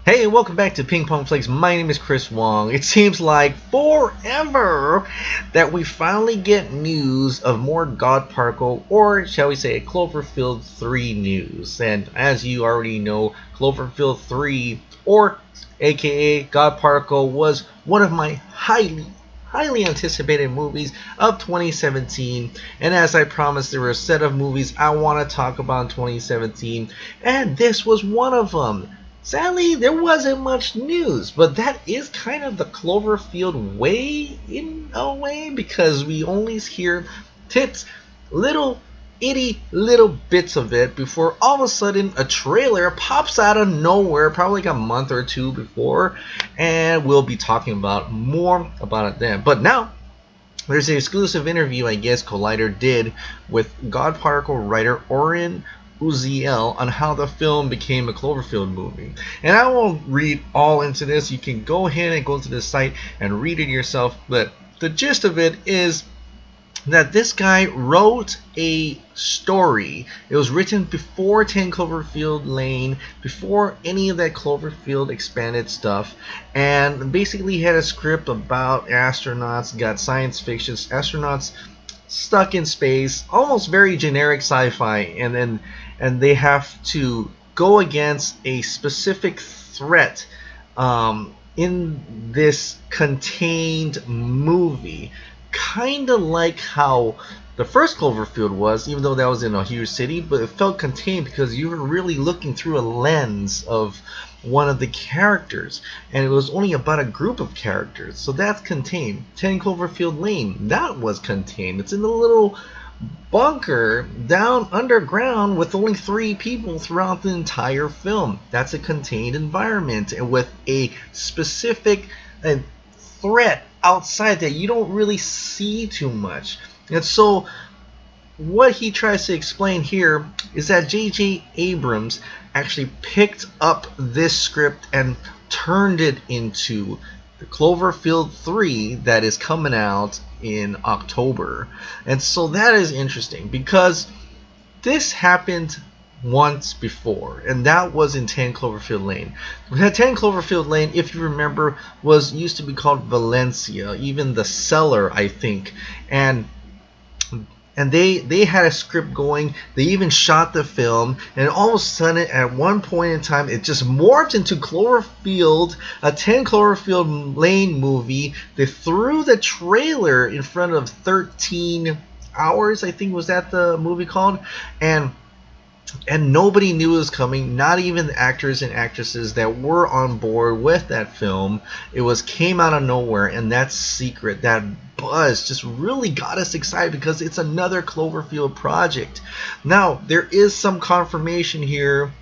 Hey, welcome back to Ping Pong Flakes. My name is Chris Wong. It seems like forever that we finally get news of more God Particle, or shall we say Cloverfield 3 news. And as you already know, Cloverfield 3, or aka God Particle, was one of my highly anticipated movies of 2017. And as I promised, there were a set of movies I want to talk about in 2017, and this was one of them. Sadly, there wasn't much news, but that is kind of the Cloverfield way, in a way, because we only hear little itty little bits of it before all of a sudden a trailer pops out of nowhere, probably like a month or two before, and we'll be talking about more about it then. But now, there's an exclusive interview I guess Collider did with God Particle writer Oren Uziel on how the film became a Cloverfield movie. And I won't read all into this. You can go ahead and go to the site and read it yourself. But the gist of it is that this guy wrote a story. It was written before 10 Cloverfield Lane, before any of that Cloverfield expanded stuff, and basically had a script about astronauts, got science fiction, astronauts stuck in space, almost very generic sci-fi, and they have to go against a specific threat in this contained movie, kind of like how the first Cloverfield was, even though that was in a huge city, but it felt contained because you were really looking through a lens of one of the characters, and it was only about a group of characters, so that's contained. 10 Cloverfield Lane, that was contained. It's in a little bunker down underground with only 3 people throughout the entire film. That's a contained environment, and with a specific threat outside that you don't really see too much. And so what he tries to explain here is that J.J. Abrams actually picked up this script and turned it into the Cloverfield 3 that is coming out in October. And so that is interesting because this happened once before, and that was in 10 Cloverfield Lane. 10 Cloverfield Lane, if you remember, used to be called Valencia, even the cellar, I think. And they had a script going. They even shot the film, and all of a sudden, at one point in time, it just morphed into Cloverfield, a 10 Cloverfield Lane movie. They threw the trailer in front of 13 hours, I think was that the movie called, and nobody knew it was coming, not even the actors and actresses that were on board with that film. It came out of nowhere, and that secret, that buzz just really got us excited because it's another Cloverfield project. Now, there is some confirmation here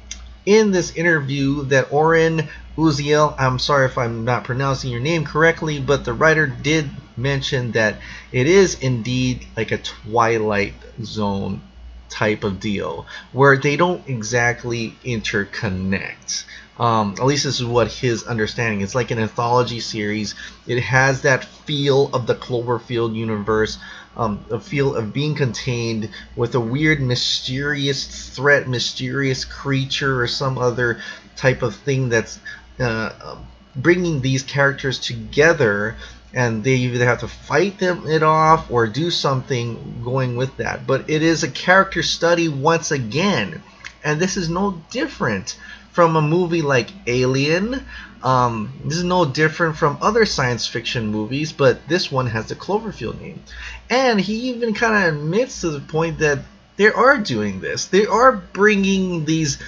in this interview that Oren Uziel, I'm sorry if I'm not pronouncing your name correctly, but the writer did mention that it is indeed like a Twilight Zone type of deal where they don't exactly interconnect. At least this is what his understanding. It's like an anthology series. It has that feel of the Cloverfield universe, a feel of being contained with a weird, mysterious threat, mysterious creature, or some other type of thing that's bringing these characters together, and they either have to fight it off or do something going with that. But it is a character study once again, and this is no different from a movie like Alien. This is no different from other science fiction movies, but this one has the Cloverfield name. And he even kind of admits to the point that they are doing this. They are bringing these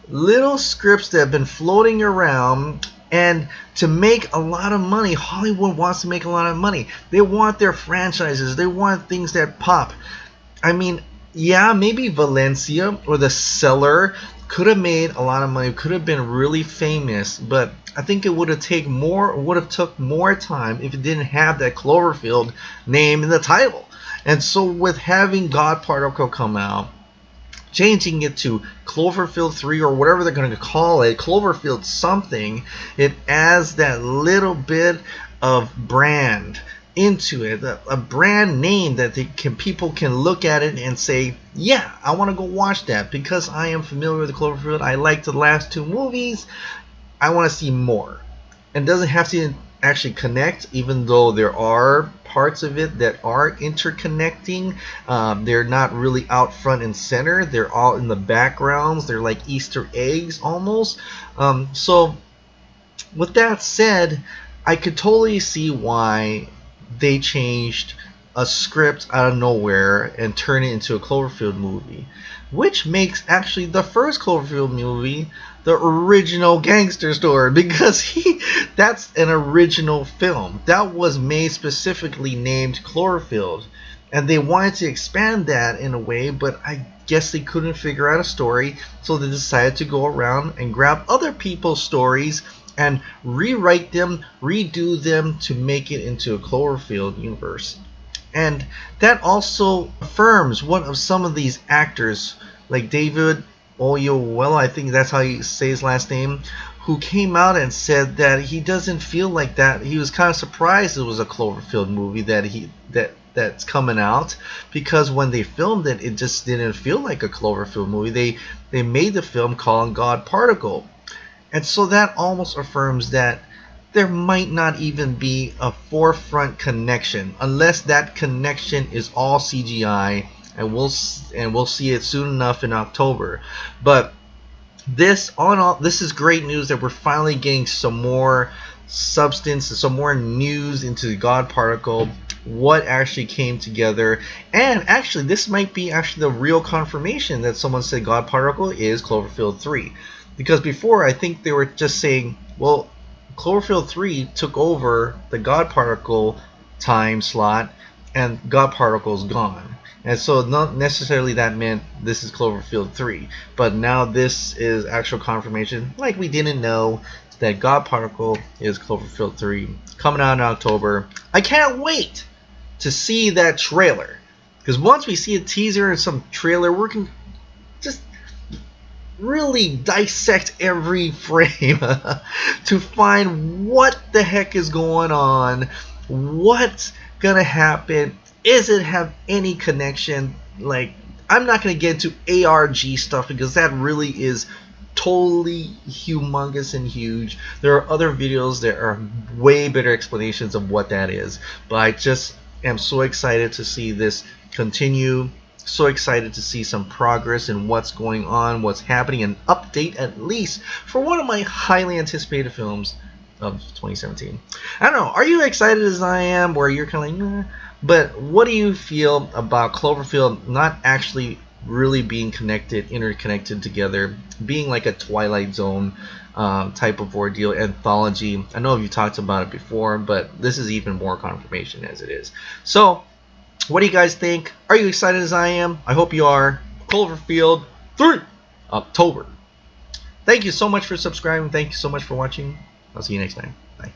little scripts that have been floating around, and to make a lot of money. Hollywood wants to make a lot of money. They want their franchises. They want things that pop. I mean, yeah, maybe Valencia or The Cellar could have made a lot of money, could have been really famous, but I think it would have took more time if it didn't have that Cloverfield name in the title. And so with having God Particle come out, changing it to Cloverfield 3 or whatever they're going to call it, Cloverfield something, it adds that little bit of brand into it, a brand name that people can look at it and say, yeah, I want to go watch that because I am familiar with the Cloverfield. I liked the last 2 movies. I want to see more. And doesn't have to actually connect, even though there are parts of it that are interconnecting. They're not really out front and center. They're all in the backgrounds. They're like Easter eggs almost. So with that said, I could totally see why they changed a script out of nowhere and turn it into a Cloverfield movie, which makes actually the first Cloverfield movie the original gangster story, because that's an original film that was made specifically named Cloverfield, and they wanted to expand that in a way, but I guess they couldn't figure out a story, so they decided to go around and grab other people's stories and rewrite them, redo them to make it into a Cloverfield universe. And that also affirms one of some of these actors, like David Oyelowo, I think that's how you say his last name, who came out and said that he doesn't feel like that. He was kind of surprised it was a Cloverfield movie that's coming out, because when they filmed it, it just didn't feel like a Cloverfield movie. They made the film called God Particle. And so that almost affirms that there might not even be a forefront connection, unless that connection is all CGI, and we'll see it soon enough in October. But this is great news that we're finally getting some more substance, some more news into the God Particle, what actually came together. And actually, this might be actually the real confirmation that someone said God Particle is Cloverfield 3. Because before, I think they were just saying, well, Cloverfield 3 took over the God Particle time slot, and God Particle's gone. And so not necessarily that meant this is Cloverfield 3. But now this is actual confirmation, like we didn't know, that God Particle is Cloverfield 3, coming out in October. I can't wait to see that trailer. Because once we see a teaser and some trailer, we can just really dissect every frame to find what the heck is going on, what's gonna happen, is it have any connection. Like, I'm not gonna get into ARG stuff, because that really is totally humongous and huge. There are other videos that are way better explanations of what that is, but I just am so excited to see this continue. So excited to see some progress in what's going on, what's happening, an update at least for one of my highly anticipated films of 2017. I don't know, are you excited as I am, or you're kind of like, nah? But what do you feel about Cloverfield not actually really being interconnected together, being like a Twilight Zone type of ordeal, anthology? I know you talked about it before, but this is even more confirmation as it is. So what do you guys think? Are you excited as I am? I hope you are. Cloverfield 3, October. Thank you so much for subscribing. Thank you so much for watching. I'll see you next time. Bye.